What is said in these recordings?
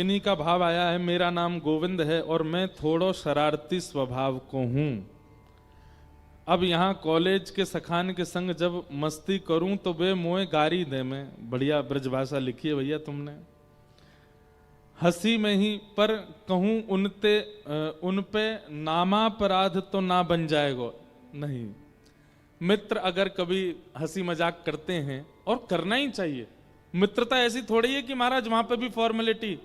किन्हीं का भाव आया है, मेरा नाम गोविंद है और मैं थोड़ो शरारती स्वभाव को हूं। अब यहाँ कॉलेज के सखान के संग जब मस्ती करूं तो वे मोए गारी दे में। बढ़िया ब्रजभाषा लिखी है भैया तुमने। हंसी में ही पर कहूं उन पे नामापराध तो ना बन जाएगा। नहीं, मित्र अगर कभी हंसी मजाक करते हैं, और करना ही चाहिए। मित्रता ऐसी थोड़ी है कि महाराज वहां पे भी फॉर्मेलिटी,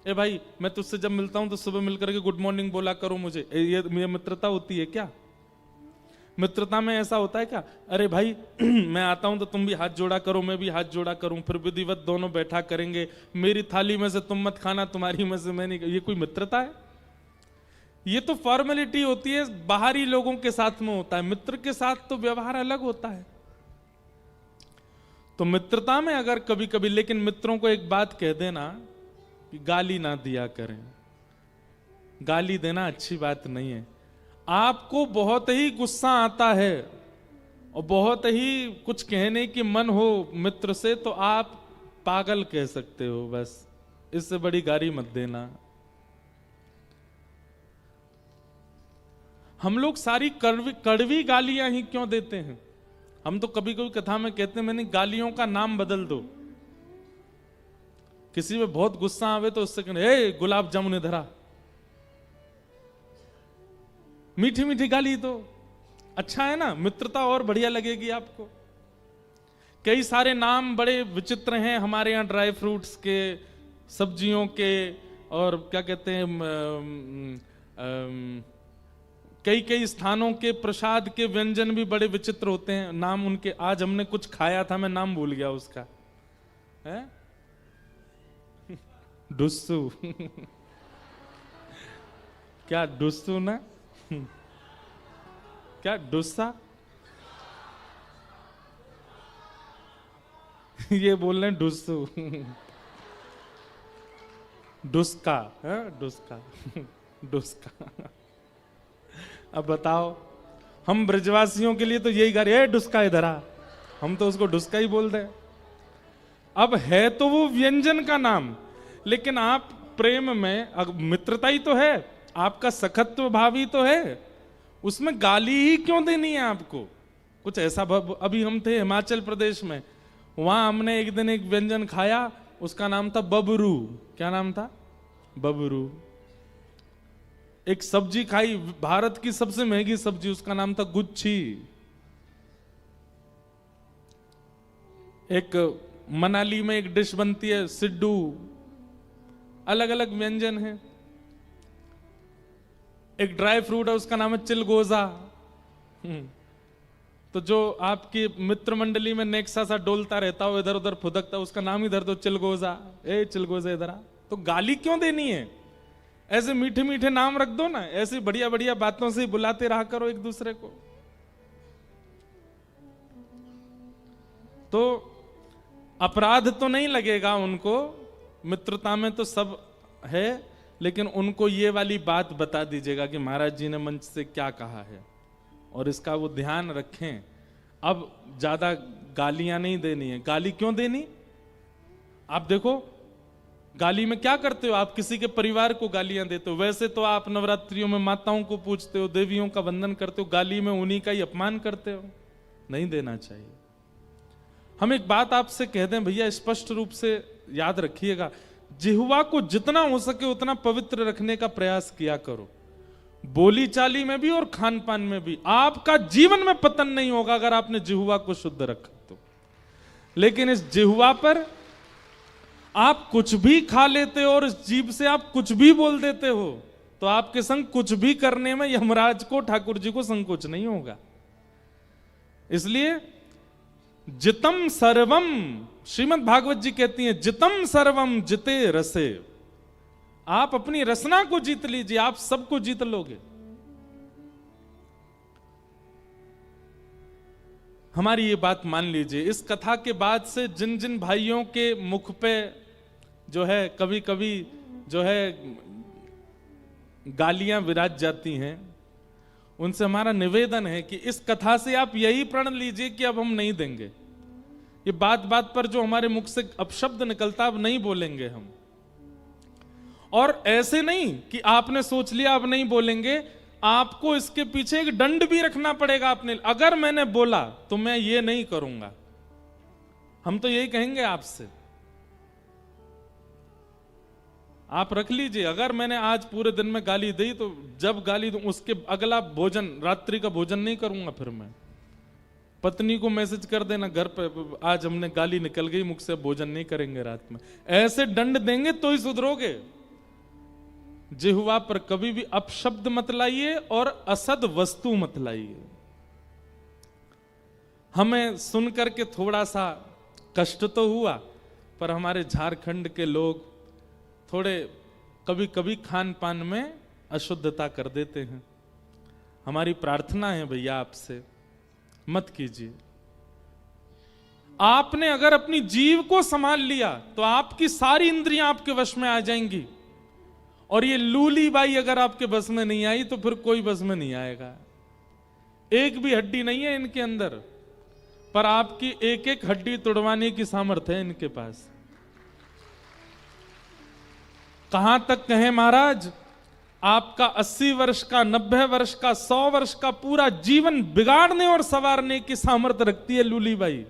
ए भाई मैं तुझसे जब मिलता हूं तो सुबह मिलकर के गुड मॉर्निंग बोला करो मुझे, ये मित्रता होती है क्या? मित्रता में ऐसा होता है क्या? अरे भाई मैं आता हूं तो तुम भी हाथ जोड़ा करो, मैं भी हाथ जोड़ा करूं, फिर विधिवत दोनों बैठा करेंगे, मेरी थाली में से तुम मत खाना, तुम्हारी में से मैं नहीं। ये कोई मित्रता है? ये तो फॉर्मेलिटी होती है, बाहरी लोगों के साथ में होता है। मित्र के साथ तो व्यवहार अलग होता है। तो मित्रता में अगर कभी कभी, लेकिन मित्रों को एक बात कह देना कि गाली ना दिया करें। गाली देना अच्छी बात नहीं है। आपको बहुत ही गुस्सा आता है और बहुत ही कुछ कहने की मन हो मित्र से, तो आप पागल कह सकते हो, बस इससे बड़ी गाली मत देना। हम लोग सारी कड़वी गालियां ही क्यों देते हैं? हम तो कभी कभी कथा में कहते हैं, मैंने गालियों का नाम बदल दो। किसी में बहुत गुस्सा आवे तो उससे कहने, ए गुलाब जामुन इधर आ। मीठी मीठी गाली तो अच्छा है ना, मित्रता और बढ़िया लगेगी आपको। कई सारे नाम बड़े विचित्र हैं हमारे यहाँ, ड्राई फ्रूट्स के, सब्जियों के, और क्या कहते हैं, कई कई स्थानों के प्रसाद के व्यंजन भी बड़े विचित्र होते हैं नाम उनके। आज हमने कुछ खाया था, मैं नाम भूल गया उसका, है डुस्सू क्या डुस्सू ना क्या डुस्सा ये बोल रहे हैं डुस्सू डुस्का है, डुस्का डुस्का। अब बताओ, हम ब्रजवासियों के लिए तो यही गाली है, डुस्का इधर आ, हम तो उसको डुस्का ही बोल रहे। अब है तो वो व्यंजन का नाम, लेकिन आप प्रेम में, मित्रता ही तो है, आपका सखत्व भाव ही तो है, उसमें गाली ही क्यों देनी है आपको? कुछ ऐसा अभी हम थे हिमाचल प्रदेश में, वहां हमने एक दिन एक व्यंजन खाया, उसका नाम था बबरू। क्या नाम था? बबरू। एक सब्जी खाई, भारत की सबसे महंगी सब्जी, उसका नाम था गुच्छी। एक मनाली में एक डिश बनती है सिड्डू। अलग अलग व्यंजन है। एक ड्राई फ्रूट है, उसका नाम है चिलगोजा। तो जो आपकी मित्र मंडली में नेक्सा सा डोलता रहता हो, इधर उधर फुदकता, उसका नाम ही धर दो चिलगोजा। ए चिलगोजा इधर आ। तो गाली क्यों देनी है? ऐसे मीठे मीठे नाम रख दो ना, ऐसी बढ़िया बढ़िया बातों से बुलाते रहा करो एक दूसरे को। तो अपराध तो नहीं लगेगा उनको, मित्रता में तो सब है, लेकिन उनको ये वाली बात बता दीजिएगा कि महाराज जी ने मंच से क्या कहा है, और इसका वो ध्यान रखें। अब ज्यादा गालियां नहीं देनी है। गाली क्यों देनी? आप देखो गाली में क्या करते हो, आप किसी के परिवार को गालियां देते हो। वैसे तो आप नवरात्रियों में माताओं को पूजते हो, देवियों का वंदन करते हो, गाली में उन्हीं का ही अपमान करते हो। नहीं देना चाहिए। हम एक बात आपसे कह दें भैया, स्पष्ट रूप से याद रखिएगा, जिह्वा को जितना हो सके उतना पवित्र रखने का प्रयास किया करो, बोली चाली में भी और खान पान में भी। आपका जीवन में पतन नहीं होगा अगर आपने जिह्वा को शुद्ध रखा तो। लेकिन इस जिह्वा पर आप कुछ भी खा लेते हो और इस जीभ से आप कुछ भी बोल देते हो, तो आपके संग कुछ भी करने में यमराज को, ठाकुर जी को संकोच नहीं होगा। इसलिए जितम सर्वम, श्रीमद् भागवत जी कहती हैं, जितम सर्वम जिते रसे। आप अपनी रसना को जीत लीजिए, आप सबको जीत लोगे। हमारी ये बात मान लीजिए। इस कथा के बाद से जिन जिन भाइयों के मुख पे जो है कभी कभी जो है गालियां विराज जाती हैं, उनसे हमारा निवेदन है कि इस कथा से आप यही प्रण लीजिए कि अब हम नहीं देंगे। ये बात बात पर जो हमारे मुख से अपशब्द निकलता, अब नहीं बोलेंगे हम। और ऐसे नहीं कि आपने सोच लिया अब नहीं बोलेंगे, आपको इसके पीछे एक दंड भी रखना पड़ेगा अपने। अगर मैंने बोला तो मैं ये नहीं करूंगा, हम तो यही कहेंगे आपसे। आप रख लीजिए, अगर मैंने आज पूरे दिन में गाली दी तो जब गाली दूं उसके अगला भोजन, रात्रि का भोजन नहीं करूंगा। फिर मैं पत्नी को मैसेज कर देना घर पे, आज हमने गाली निकल गई मुख से, भोजन नहीं करेंगे रात में। ऐसे दंड देंगे तो ही सुधरोगे। जिह्वा पर कभी भी अपशब्द मत लाइए और असद वस्तु मत लाइए। हमें सुनकर के थोड़ा सा कष्ट तो हुआ, पर हमारे झारखंड के लोग थोड़े कभी कभी खान पान में अशुद्धता कर देते हैं। हमारी प्रार्थना है भैया आपसे, मत कीजिए। आपने अगर अपनी जीव को संभाल लिया तो आपकी सारी इंद्रियां आपके वश में आ जाएंगी, और ये लूली बाई अगर आपके बस में नहीं आई तो फिर कोई बस में नहीं आएगा। एक भी हड्डी नहीं है इनके अंदर, पर आपकी एक एक हड्डी तोड़वाने की सामर्थ्य है इनके पास। कहां तक कहें महाराज, आपका 80 वर्ष का, 90 वर्ष का, 100 वर्ष का पूरा जीवन बिगाड़ने और संवारने की सामर्थ्य रखती है लूली बाई।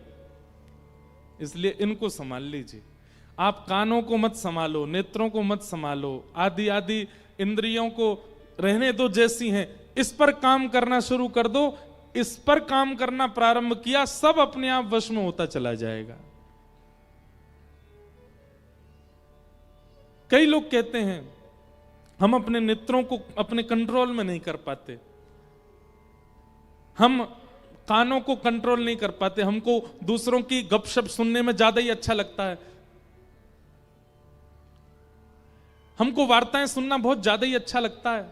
इसलिए इनको संभाल लीजिए। आप कानों को मत संभालो, नेत्रों को मत संभालो, आदि आदि इंद्रियों को रहने दो जैसी हैं। इस पर काम करना शुरू कर दो। इस पर काम करना प्रारंभ किया, सब अपने आप वश में होता चला जाएगा। कई लोग कहते हैं हम अपने नेत्रों को अपने कंट्रोल में नहीं कर पाते, हम कानों को कंट्रोल नहीं कर पाते, हमको दूसरों की गपशप सुनने में ज्यादा ही अच्छा लगता है, हमको वार्ताएं सुनना बहुत ज्यादा ही अच्छा लगता है,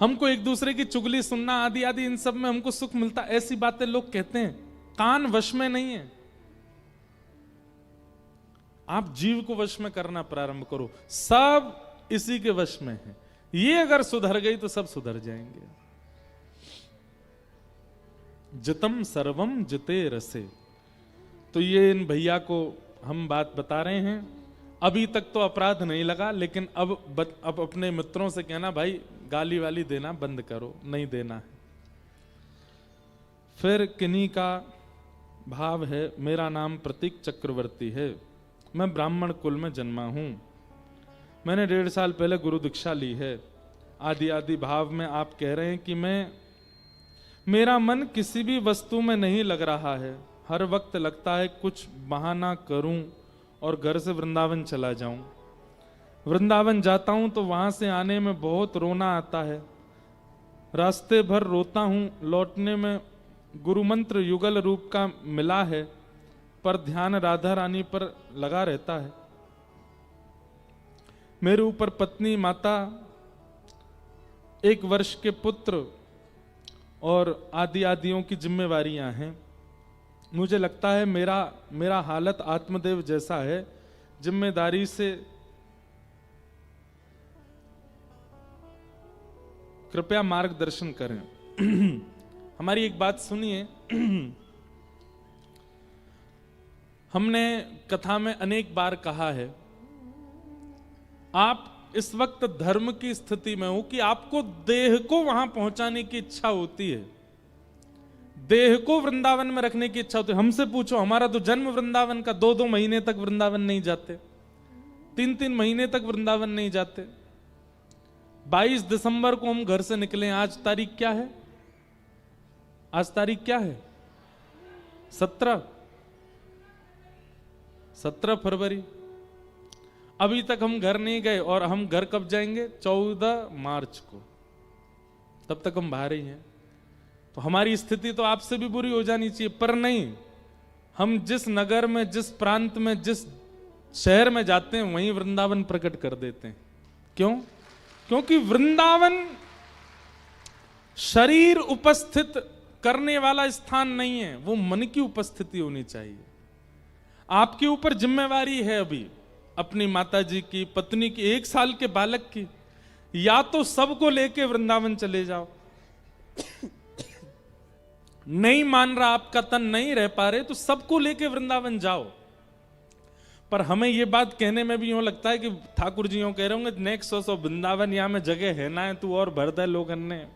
हमको एक दूसरे की चुगली सुनना आदि आदि, इन सब में हमको सुख मिलता। ऐसी बातें लोग कहते हैं। कान वश में नहीं है। आप जीव को वश में करना प्रारंभ करो, सब इसी के वश में है। ये अगर सुधर गई तो सब सुधर जाएंगे। जितम सर्वम जिते रसे। तो ये इन भैया को हम बात बता रहे हैं। अभी तक तो अपराध नहीं लगा, लेकिन अब अपने मित्रों से कहना भाई गाली वाली देना बंद करो, नहीं देना है। फिर किन्हीं का भाव है, मेरा नाम प्रतीक चक्रवर्ती है, मैं ब्राह्मण कुल में जन्मा हूं, मैंने 1.5 साल पहले गुरु दीक्षा ली है। आदि आदि भाव में आप कह रहे हैं कि मेरा मन किसी भी वस्तु में नहीं लग रहा है। हर वक्त लगता है कुछ बहाना करूं और घर से वृंदावन चला जाऊं। वृंदावन जाता हूं तो वहां से आने में बहुत रोना आता है। रास्ते भर रोता हूं, लौटने में गुरु मंत्र युगल रूप का मिला है, पर ध्यान राधा रानी पर लगा रहता है। मेरे ऊपर पत्नी, माता, 1 वर्ष के पुत्र और आदि आदियों की जिम्मेवारियां हैं। मुझे लगता है मेरा हालत आत्मदेव जैसा है। जिम्मेदारी से कृपया मार्गदर्शन करें। हमारी एक बात सुनिए। हमने कथा में अनेक बार कहा है, आप इस वक्त धर्म की स्थिति में हो कि आपको देह को वहां पहुंचाने की इच्छा होती है, देह को वृंदावन में रखने की इच्छा होती है। हमसे पूछो, हमारा तो जन्म वृंदावन का, 2-2 महीने तक वृंदावन नहीं जाते, 3-3 महीने तक वृंदावन नहीं जाते। 22 दिसंबर को हम घर से निकले। आज तारीख क्या है? आज तारीख क्या है? 17 फरवरी। अभी तक हम घर नहीं गए, और हम घर कब जाएंगे? 14 मार्च को। तब तक हम बाहर ही हैं। तो हमारी स्थिति तो आपसे भी बुरी हो जानी चाहिए, पर नहीं। हम जिस नगर में, जिस प्रांत में, जिस शहर में जाते हैं, वहीं वृंदावन प्रकट कर देते हैं। क्यों? क्योंकि वृंदावन शरीर उपस्थित करने वाला स्थान नहीं है, वो मन की उपस्थिति होनी चाहिए। आपके ऊपर जिम्मेवारी है अभी अपनी माता जी की, पत्नी की, 1 साल के बालक की। या तो सबको लेके वृंदावन चले जाओ, नहीं मान रहा, आपका तन नहीं रह पा रहे, तो सबको लेके वृंदावन जाओ। पर हमें ये बात कहने में भी यूं लगता है कि ठाकुर जी यूं कह रहे होंगे नेक्स्ट सो वृंदावन यहाँ में जगह है ना है, तू और भर दे लोग अन्य,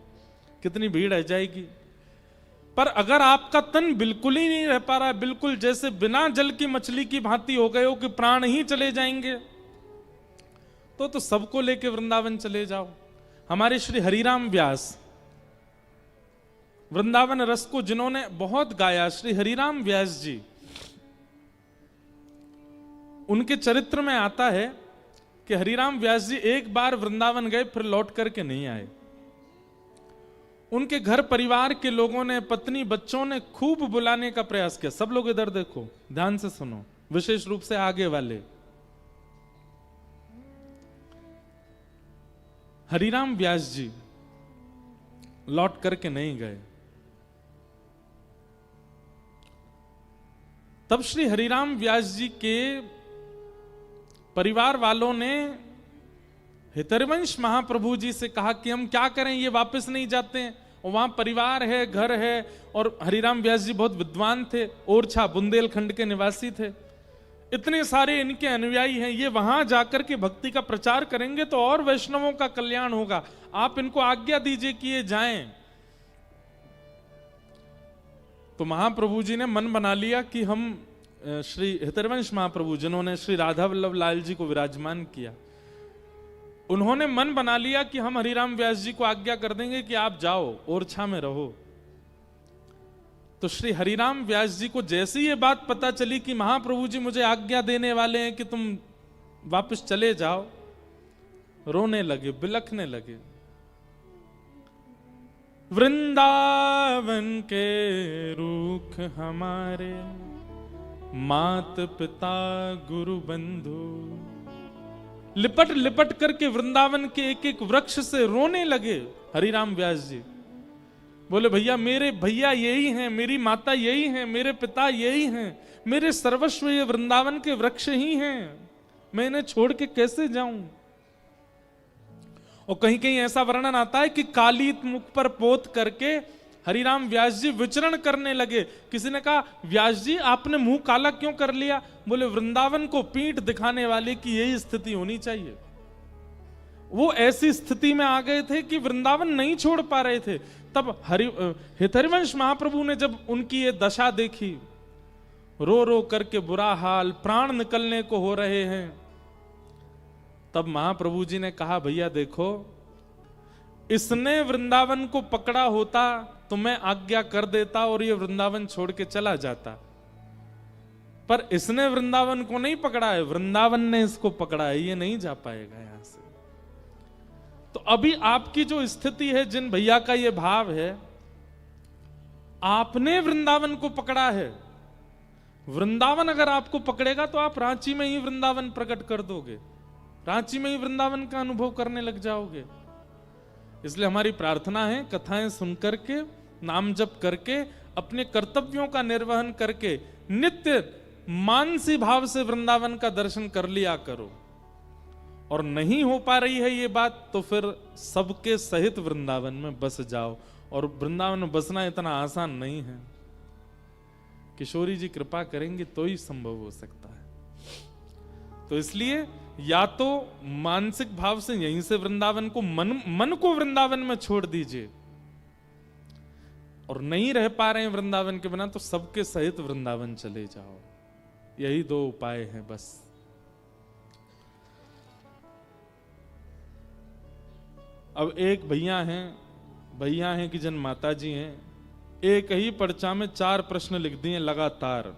कितनी भीड़ रह जाएगी। पर अगर आपका तन बिल्कुल ही नहीं रह पा रहा है, बिल्कुल जैसे बिना जल की मछली की भांति हो गए हो कि प्राण ही चले जाएंगे, तो सबको लेके वृंदावन चले जाओ। हमारे श्री हरिराम व्यास वृंदावन रस को जिन्होंने बहुत गाया, श्री हरिराम व्यास जी, उनके चरित्र में आता है कि हरिराम व्यास जी एक बार वृंदावन गए, फिर लौट करके नहीं आए। उनके घर परिवार के लोगों ने, पत्नी बच्चों ने खूब बुलाने का प्रयास किया। सब लोग इधर देखो, ध्यान से सुनो, विशेष रूप से आगे वाले। हरिराम व्यास जी लौट करके नहीं गए। तब श्री हरिराम व्यास जी के परिवार वालों ने हितरवंश महाप्रभु जी से कहा कि हम क्या करें, ये वापस नहीं जाते हैं, और वहां परिवार है, घर है, और हरिराम व्यास जी बहुत विद्वान थे, ओरछा बुंदेलखंड के निवासी थे, इतने सारे इनके अनुयायी हैं, ये वहां जाकर के भक्ति का प्रचार करेंगे तो और वैष्णवों का कल्याण होगा, आप इनको आज्ञा दीजिए कि ये जाएं। तो महाप्रभु जी ने मन बना लिया कि हम श्री हितरवंश महाप्रभु, जिन्होंने श्री राधा वल्लभ लाल जी को विराजमान किया, उन्होंने मन बना लिया कि हम हरिराम व्यास जी को आज्ञा कर देंगे कि आप जाओ, ओरछा में रहो। तो श्री हरिराम व्यास जी को जैसे ये बात पता चली कि महाप्रभु जी मुझे आज्ञा देने वाले हैं कि तुम वापस चले जाओ, रोने लगे, बिलखने लगे। वृंदावन के रूख हमारे, मात पिता गुरु बंधु, लिपट लिपट करके वृंदावन के एक एक वृक्ष से रोने लगे हरिराम व्यास जी। बोले भैया, मेरे भैया यही हैं, मेरी माता यही हैं, मेरे पिता यही हैं, मेरे सर्वस्व ये वृंदावन के वृक्ष ही हैं, मैं इन्हें छोड़ के कैसे जाऊं। और कहीं कहीं ऐसा वर्णन आता है कि काली मुख पर पोत करके हरिराम व्यास जी विचरण करने लगे। किसी ने कहा, व्यास जी आपने मुंह काला क्यों कर लिया? बोले, वृंदावन को पीठ दिखाने वाले की यही स्थिति होनी चाहिए। वो ऐसी स्थिति में आ गए थे कि वृंदावन नहीं छोड़ पा रहे थे। तब हितरवंश महाप्रभु ने जब उनकी ये दशा देखी, रो रो करके बुरा हाल, प्राण निकलने को हो रहे हैं, तब महाप्रभु जी ने कहा, भैया देखो, इसने वृंदावन को पकड़ा होता तो मैं आज्ञा कर देता और ये वृंदावन छोड़ के चला जाता, पर इसने वृंदावन को नहीं पकड़ा है, वृंदावन ने इसको पकड़ा है, ये नहीं जा पाएगा यहां से। तो अभी आपकी जो स्थिति है, जिन भैया का ये भाव है, आपने वृंदावन को पकड़ा है, वृंदावन अगर आपको पकड़ेगा तो आप रांची में ही वृंदावन प्रकट कर दोगे, रांची में ही वृंदावन का अनुभव करने लग जाओगे। इसलिए हमारी प्रार्थना है, कथाएं सुनकर के, नाम जप करके, अपने कर्तव्यों का निर्वहन करके नित्य मानसी भाव से वृंदावन का दर्शन कर लिया करो। और नहीं हो पा रही है ये बात तो फिर सबके सहित वृंदावन में बस जाओ। और वृंदावन में बसना इतना आसान नहीं है, किशोरी जी कृपा करेंगे तो ही संभव हो सकता है। तो इसलिए या तो मानसिक भाव से यहीं से वृंदावन को, मन को वृंदावन में छोड़ दीजिए, और नहीं रह पा रहे हैं वृंदावन के बिना तो सबके सहित वृंदावन चले जाओ। यही दो उपाय हैं बस। अब एक भैया हैं कि जन माता जी हैं, एक ही पर्चा में 4 प्रश्न लिख दिए लगातार।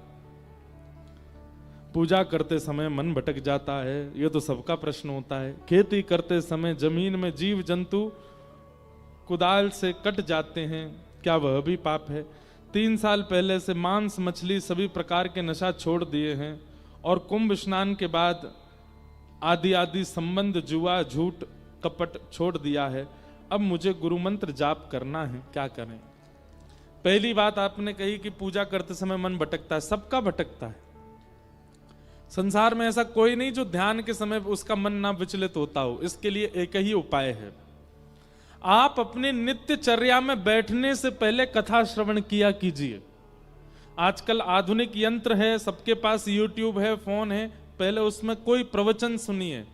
पूजा करते समय मन भटक जाता है, ये तो सबका प्रश्न होता है। खेती करते समय जमीन में जीव जंतु कुदाल से कट जाते हैं, क्या वह भी पाप है? 3 साल पहले से मांस मछली सभी प्रकार के नशा छोड़ दिए हैं, और कुंभ स्नान के बाद आदि संबंध, जुआ, झूठ, कपट छोड़ दिया है। अब मुझे गुरु मंत्र जाप करना है, क्या करें? पहली बात आपने कही कि पूजा करते समय मन भटकता है, सबका भटकता है। संसार में ऐसा कोई नहीं जो ध्यान के समय उसका मन ना विचलित होता हो। इसके लिए एक ही उपाय है, आप अपने नित्य चर्या में बैठने से पहले कथा श्रवण किया कीजिए। आजकल आधुनिक यंत्र है, सबके पास यूट्यूब है, फोन है, पहले उसमें कोई प्रवचन सुनिए,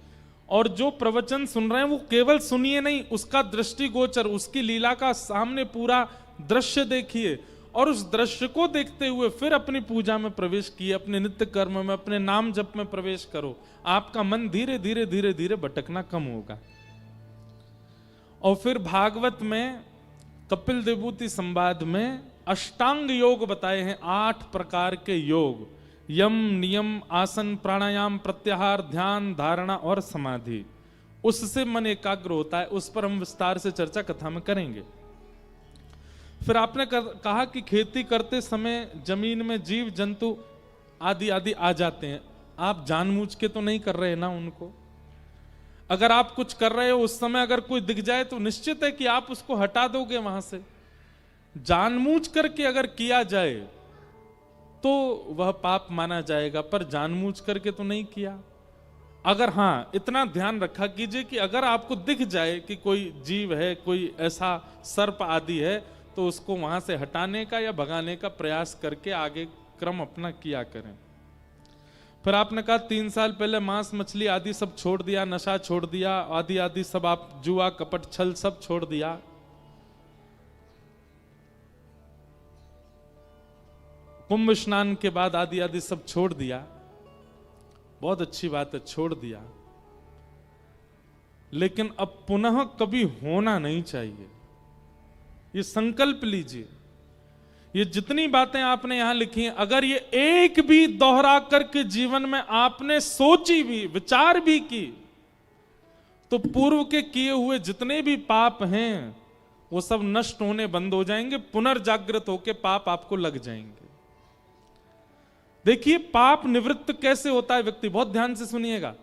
और जो प्रवचन सुन रहे हैं वो केवल सुनिए नहीं, उसका दृष्टिगोचर, उसकी लीला का सामने पूरा दृश्य देखिए, और उस दृश्य को देखते हुए फिर अपनी पूजा में प्रवेश किए, अपने नित्य कर्म में, अपने नाम जप में प्रवेश करो। आपका मन धीरे धीरे धीरे धीरे भटकना कम होगा। और फिर भागवत में कपिल देवभूति संवाद में अष्टांग योग बताए हैं, 8 प्रकार के योग, यम, नियम, आसन, प्राणायाम, प्रत्याहार, ध्यान, धारणा और समाधि। उससे मन एकाग्र होता है। उस पर हम विस्तार से चर्चा कथा में करेंगे। फिर आपने कहा कि खेती करते समय जमीन में जीव जंतु आदि आदि आ जाते हैं, आप जानबूझ के तो नहीं कर रहे ना उनको। अगर आप कुछ कर रहे हो, उस समय अगर कोई दिख जाए तो निश्चित है कि आप उसको हटा दोगे वहां से। जानबूझ करके अगर किया जाए तो वह पाप माना जाएगा, पर जानबूझ करके तो नहीं किया। अगर हाँ, इतना ध्यान रखा कीजिए कि अगर आपको दिख जाए कि कोई जीव है, कोई ऐसा सर्प आदि है, तो उसको वहां से हटाने का या भगाने का प्रयास करके आगे क्रम अपना किया करें। फिर आपने कहा 3 साल पहले मांस मछली आदि सब छोड़ दिया, नशा छोड़ दिया, आदि आदि सब, आप जुआ कपट छल सब छोड़ दिया। कुंभ स्नान के बाद आदि आदि सब छोड़ दिया, बहुत अच्छी बात है, छोड़ दिया। लेकिन अब पुनः कभी होना नहीं चाहिए, ये संकल्प लीजिए। ये जितनी बातें आपने यहां लिखी हैं, अगर ये एक भी दोहरा करके जीवन में आपने सोची भी, विचार भी की, तो पूर्व के किए हुए जितने भी पाप हैं वो सब नष्ट होने बंद हो जाएंगे, पुनर्जागृत होके पाप आपको लग जाएंगे। देखिए पाप निवृत्त कैसे होता है व्यक्ति, बहुत ध्यान से सुनिएगा।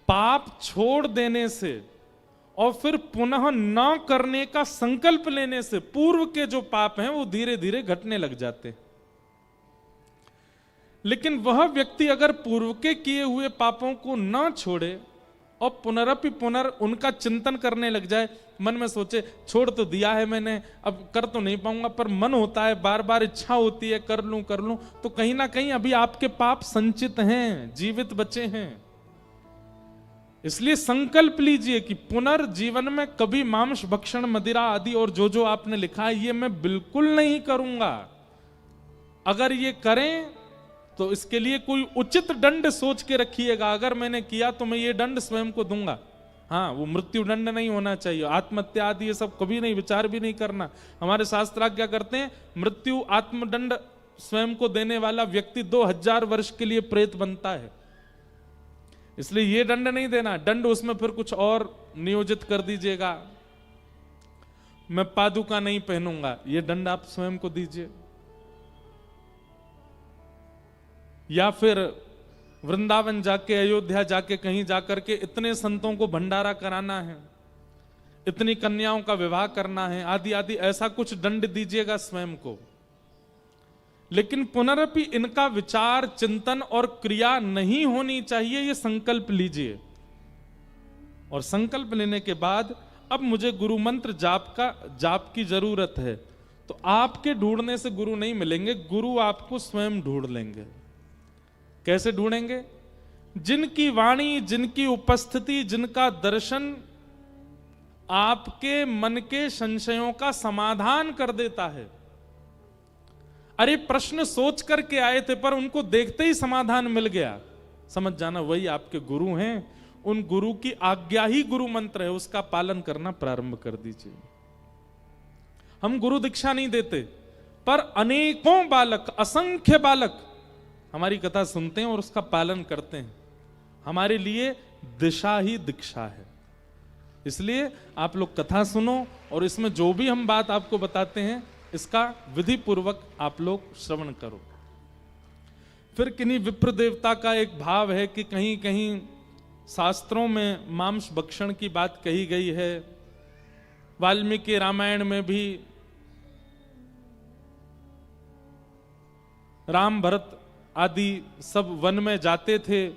पाप छोड़ देने से और फिर पुनः न करने का संकल्प लेने से पूर्व के जो पाप हैं वो धीरे धीरे घटने लग जाते हैं। लेकिन वह व्यक्ति अगर पूर्व के किए हुए पापों को न छोड़े और पुनरपि पुनर उनका चिंतन करने लग जाए, मन में सोचे छोड़ तो दिया है मैंने, अब कर तो नहीं पाऊंगा, पर मन होता है, बार बार इच्छा होती है कर लूं, तो कहीं ना कहीं अभी आपके पाप संचित हैं, जीवित बचे हैं। इसलिए संकल्प लीजिए कि पुनर्जीवन में कभी मांस भक्षण, मदिरा आदि और जो जो आपने लिखा है ये मैं बिल्कुल नहीं करूंगा। अगर ये करें तो इसके लिए कोई उचित दंड सोच के रखिएगा। अगर मैंने किया तो मैं ये दंड स्वयं को दूंगा। हाँ, वो मृत्यु दंड नहीं होना चाहिए, आत्महत्या आदि ये सब कभी नहीं, विचार भी नहीं करना। हमारे शास्त्र क्या करते हैं, मृत्यु आत्मदंड स्वयं को देने वाला व्यक्ति 2000 वर्ष के लिए प्रेत बनता है, इसलिए ये दंड नहीं देना। दंड उसमें फिर कुछ और नियोजित कर दीजिएगा, मैं पादुका नहीं पहनूंगा, ये दंड आप स्वयं को दीजिए। या फिर वृंदावन जाके, अयोध्या जाके, कहीं जाकर के इतने संतों को भंडारा कराना है, इतनी कन्याओं का विवाह करना है, आदि आदि, ऐसा कुछ दंड दीजिएगा स्वयं को। लेकिन पुनरपि इनका विचार, चिंतन और क्रिया नहीं होनी चाहिए, ये संकल्प लीजिए। और संकल्प लेने के बाद अब मुझे गुरु मंत्र जाप की जरूरत है, तो आपके ढूंढने से गुरु नहीं मिलेंगे, गुरु आपको स्वयं ढूंढ लेंगे। कैसे ढूंढेंगे? जिनकी वाणी, जिनकी उपस्थिति, जिनका दर्शन आपके मन के संशयों का समाधान कर देता है। अरे प्रश्न सोच करके आए थे पर उनको देखते ही समाधान मिल गया, समझ जाना वही आपके गुरु हैं। उन गुरु की आज्ञा ही गुरु मंत्र है, उसका पालन करना प्रारंभ कर दीजिए। हम गुरु दीक्षा नहीं देते, पर अनेकों बालक, असंख्य बालक हमारी कथा सुनते हैं और उसका पालन करते हैं। हमारे लिए दिशा ही दीक्षा है। इसलिए आप लोग कथा सुनो और इसमें जो भी हम बात आपको बताते हैं इसका विधि पूर्वक आप लोग श्रवण करो। फिर किन्हीं विप्र देवता का एक भाव है कि कहीं कहीं शास्त्रों में मांस भक्षण की बात कही गई है। वाल्मीकि रामायण में भी राम भरत आदि सब वन में जाते थे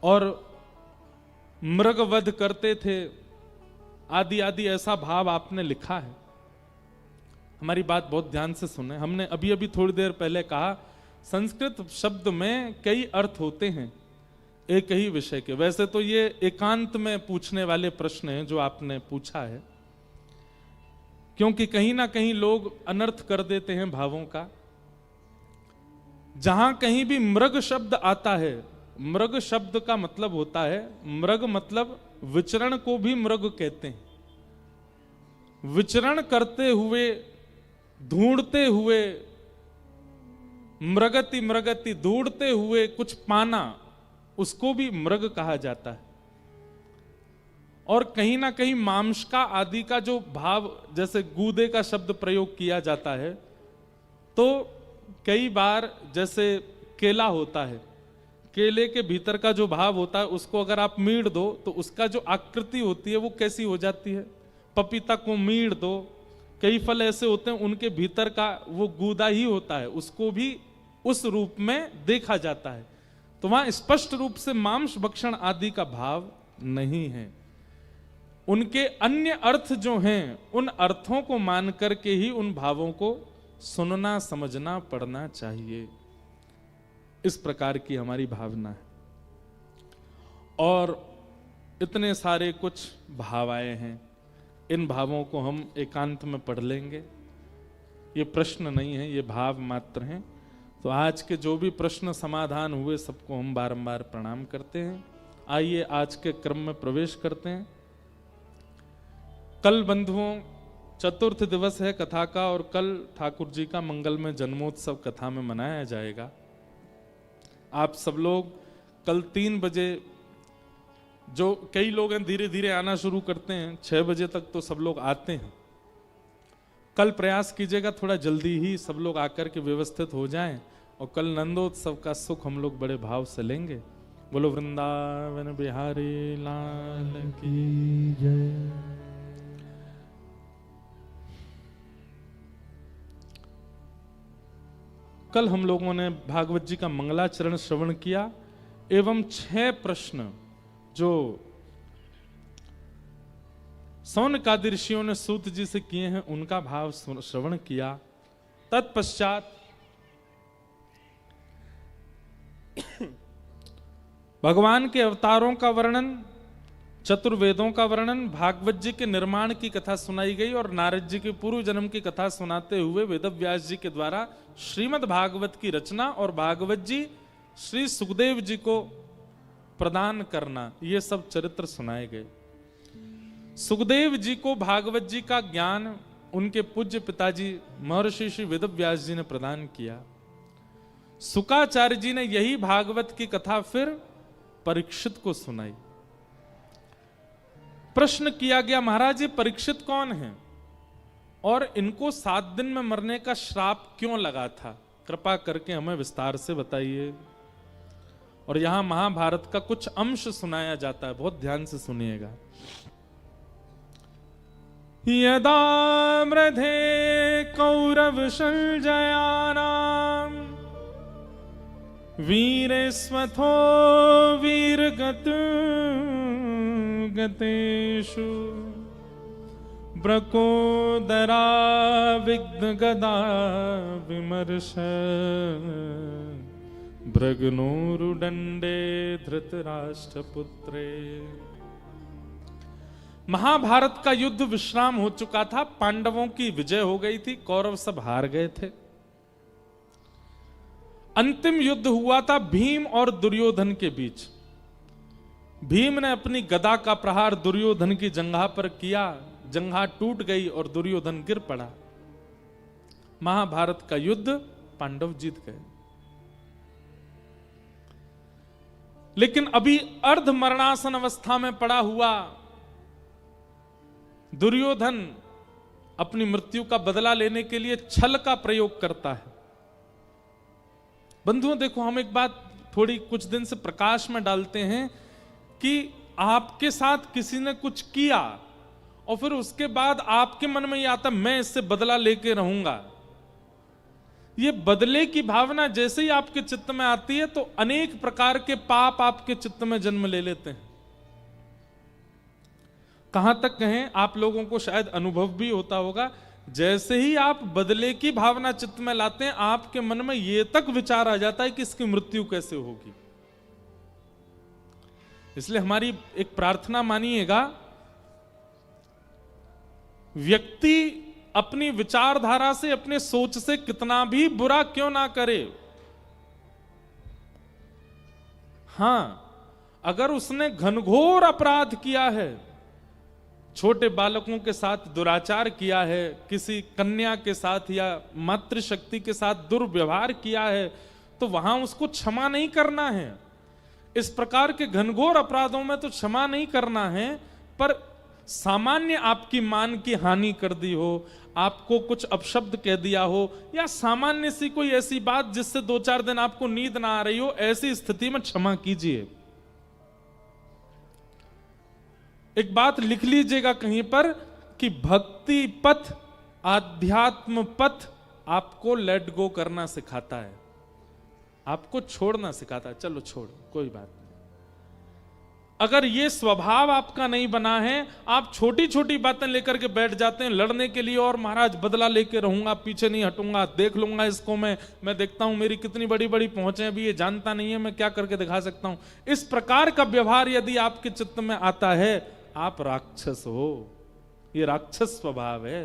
और मृग वध करते थे, आदि आदि, ऐसा भाव आपने लिखा है। हमारी बात बहुत ध्यान से सुने। हमने अभी अभी थोड़ी देर पहले कहा संस्कृत शब्द में कई अर्थ होते हैं, एक ही विषय के। वैसे तो ये एकांत में पूछने वाले प्रश्न हैं जो आपने पूछा है, क्योंकि कहीं ना कहीं लोग अनर्थ कर देते हैं भावों का। जहां कहीं भी मृग शब्द आता है, मृग शब्द का मतलब होता है, मृग मतलब विचरण को भी मृग कहते हैं। विचरण करते हुए, ढूंढते हुए, मृगति मृगति ढूंढते हुए कुछ पाना, उसको भी मृग कहा जाता है। और कहीं ना कहीं मांशका आदि का जो भाव, जैसे गूदे का शब्द प्रयोग किया जाता है, तो कई बार जैसे केला होता है, केले के भीतर का जो भाव होता है उसको अगर आप मीड़ दो तो उसका जो आकृति होती है वो कैसी हो जाती है। पपीता को मीड़ दो, कई फल ऐसे होते हैं उनके भीतर का वो गूदा ही होता है, उसको भी उस रूप में देखा जाता है। तो वहां स्पष्ट रूप से मांस भक्षण आदि का भाव नहीं है। उनके अन्य अर्थ जो हैं, उन अर्थों को मान करके ही उन भावों को सुनना, समझना, पढ़ना चाहिए। इस प्रकार की हमारी भावना है। और इतने सारे कुछ भाव आए हैं, इन भावों को हम एकांत में पढ़ लेंगे। ये प्रश्न नहीं है, ये भाव मात्र हैं। तो आज के जो भी प्रश्न समाधान हुए सबको हम बारंबार प्रणाम करते हैं। आइए आज के क्रम में प्रवेश करते हैं। कल बंधुओं चतुर्थ दिवस है कथा का, और कल ठाकुर जी का मंगलमय जन्मोत्सव कथा में मनाया जाएगा। आप सब लोग कल 3 बजे, जो कई लोग हैं धीरे धीरे आना शुरू करते हैं, 6 बजे तक तो सब लोग आते हैं। कल प्रयास कीजिएगा थोड़ा जल्दी ही सब लोग आकर के व्यवस्थित हो जाएं, और कल नंदोत्सव का सुख हम लोग बड़े भाव से लेंगे। बोलो वृंदावन बिहारी लाल की जय। कल हम लोगों ने भागवत जी का मंगलाचरण श्रवण किया, एवं 6 प्रश्न जो सौनकादि ऋषियों ने सूत जी से किए हैं उनका भाव श्रवण किया। तत्पश्चात भगवान के अवतारों का वर्णन, चतुर्वेदों का वर्णन, भागवत जी के निर्माण की कथा सुनाई गई, और नारद जी के पूर्व जन्म की कथा सुनाते हुए वेदव्यास जी के द्वारा श्रीमद् भागवत की रचना और भागवत जी श्री सुखदेव जी को प्रदान करना, ये सब चरित्र सुनाए गए। सुखदेव जी को भागवत जी का ज्ञान उनके पूज्य पिताजी महर्षि श्री वेदव्यास जी ने प्रदान किया। शुकाचार्य जी ने यही भागवत की कथा फिर परीक्षित को सुनाई। प्रश्न किया गया, महाराज ये परीक्षित कौन है और इनको 7 दिन में मरने का श्राप क्यों लगा था? कृपा करके हमें विस्तार से बताइए। और यहां महाभारत का कुछ अंश सुनाया जाता है, बहुत ध्यान से सुनिएगा। यदा मृधे कौरव संजयानाम वीरेस्वथो वीरगत गतेषु ब्रकोदरा विघ्न गदा विमर्श भृगनोरुदंडे धृतराष्ट्रपुत्रे। महाभारत का युद्ध विश्राम हो चुका था, पांडवों की विजय हो गई थी, कौरव सब हार गए थे। अंतिम युद्ध हुआ था भीम और दुर्योधन के बीच। भीम ने अपनी गदा का प्रहार दुर्योधन की जंघा पर किया, जंघा टूट गई और दुर्योधन गिर पड़ा। महाभारत का युद्ध पांडव जीत गए। लेकिन अभी अर्ध मरणासन अवस्था में पड़ा हुआ दुर्योधन अपनी मृत्यु का बदला लेने के लिए छल का प्रयोग करता है। बंधुओं देखो, हम एक बात थोड़ी कुछ दिन से प्रकाश में डालते हैं कि आपके साथ किसी ने कुछ किया और फिर उसके बाद आपके मन में ये आता मैं इससे बदला लेके रहूंगा। ये बदले की भावना जैसे ही आपके चित्त में आती है तो अनेक प्रकार के पाप आपके चित्त में जन्म ले लेते हैं। कहां तक कहें, आप लोगों को शायद अनुभव भी होता होगा, जैसे ही आप बदले की भावना चित्त में लाते हैं आपके मन में यह तक विचार आ जाता है कि इसकी मृत्यु कैसे होगी। इसलिए हमारी एक प्रार्थना मानिएगा, व्यक्ति अपनी विचारधारा से, अपने सोच से कितना भी बुरा क्यों ना करे, हां, अगर उसने घनघोर अपराध किया है, छोटे बालकों के साथ दुराचार किया है, किसी कन्या के साथ या मातृशक्ति के साथ दुर्व्यवहार किया है, तो वहां उसको क्षमा नहीं करना है। इस प्रकार के घनघोर अपराधों में तो क्षमा नहीं करना है, पर सामान्य आपकी मान की हानि कर दी हो, आपको कुछ अपशब्द कह दिया हो, या सामान्य सी कोई ऐसी बात जिससे 2-4 दिन आपको नींद ना आ रही हो, ऐसी स्थिति में क्षमा कीजिए। एक बात लिख लीजिएगा कहीं पर कि भक्ति पथ, आध्यात्म पथ आपको लेट गो करना सिखाता है, आपको छोड़ना सिखाता है। चलो छोड़, कोई बात नहीं। अगर ये स्वभाव आपका नहीं बना है, आप छोटी छोटी बातें लेकर के बैठ जाते हैं लड़ने के लिए, और महाराज बदला लेके रहूंगा, पीछे नहीं हटूंगा, देख लूंगा इसको, मैं देखता हूं मेरी कितनी बड़ी बड़ी पहुंचे, अभी ये जानता नहीं है, मैं क्या करके दिखा सकता हूं। इस प्रकार का व्यवहार यदि आपके चित्त में आता है, आप राक्षस हो। ये राक्षस स्वभाव है।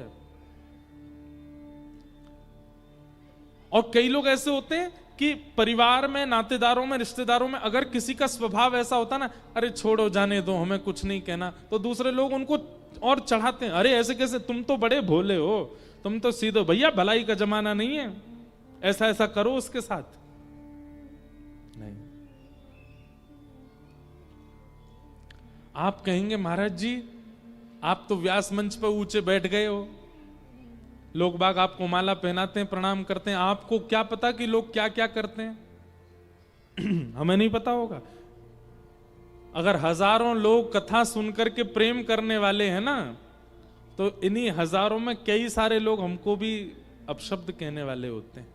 और कई लोग ऐसे होते हैं कि परिवार में, नातेदारों में, रिश्तेदारों में अगर किसी का स्वभाव ऐसा होता ना, अरे छोड़ो, जाने दो, हमें कुछ नहीं कहना, तो दूसरे लोग उनको और चढ़ाते हैं, अरे ऐसे कैसे, तुम तो बड़े भोले हो, तुम तो सीधे, भैया भलाई का जमाना नहीं है, ऐसा ऐसा करो उसके साथ। नहीं, आप कहेंगे महाराज जी आप तो व्यास मंच पर ऊंचे बैठ गए हो, लोग बाग आपको माला पहनाते हैं, प्रणाम करते हैं, आपको क्या पता कि लोग क्या क्या करते हैं। हमें नहीं पता होगा। अगर हजारों लोग कथा सुनकर के प्रेम करने वाले हैं ना, तो इन्हीं हजारों में कई सारे लोग हमको भी अपशब्द कहने वाले होते हैं।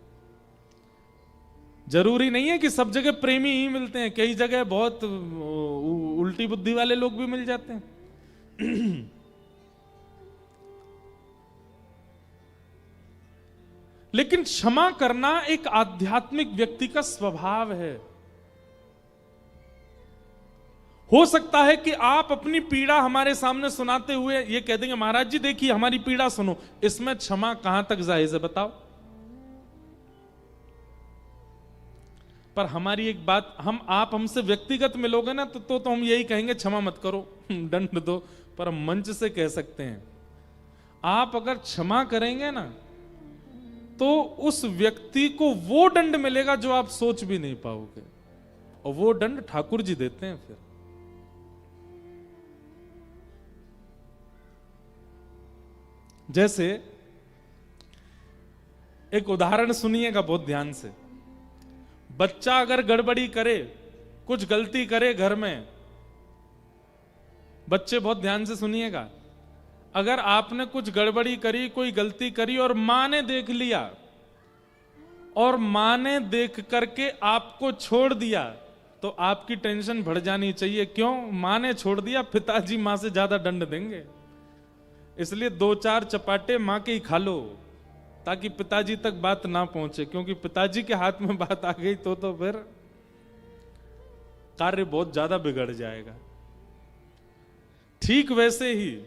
जरूरी नहीं है कि सब जगह प्रेमी ही मिलते हैं, कई जगह बहुत उल्टी बुद्धि वाले लोग भी मिल जाते हैं। लेकिन क्षमा करना एक आध्यात्मिक व्यक्ति का स्वभाव है। हो सकता है कि आप अपनी पीड़ा हमारे सामने सुनाते हुए ये कह देंगे, महाराज जी देखिए हमारी पीड़ा सुनो, इसमें क्षमा कहां तक जायज है बताओ। पर हमारी एक बात, आप हमसे व्यक्तिगत मिलोगे ना तो हम यही कहेंगे, क्षमा मत करो, दंड दो, पर हम मंच से कह सकते हैं। आप अगर क्षमा करेंगे ना, तो उस व्यक्ति को वो दंड मिलेगा जो आप सोच भी नहीं पाओगे, और वो दंड ठाकुर जी देते हैं। फिर जैसे एक उदाहरण सुनिएगा बहुत ध्यान से। बच्चा अगर गड़बड़ी करे, कुछ गलती करे घर में, बच्चे बहुत ध्यान से सुनिएगा, अगर आपने कुछ गड़बड़ी करी, कोई गलती करी और मां ने देख लिया और मां ने देख करके आपको छोड़ दिया, तो आपकी टेंशन बढ़ जानी चाहिए। क्यों? मां ने छोड़ दिया, पिताजी मां से ज्यादा दंड देंगे, इसलिए 2-4 चपाटे मां के ही खा लो, ताकि पिताजी तक बात ना पहुंचे, क्योंकि पिताजी के हाथ में बात आ गई तो फिर कार्य बहुत ज्यादा बिगड़ जाएगा। ठीक वैसे ही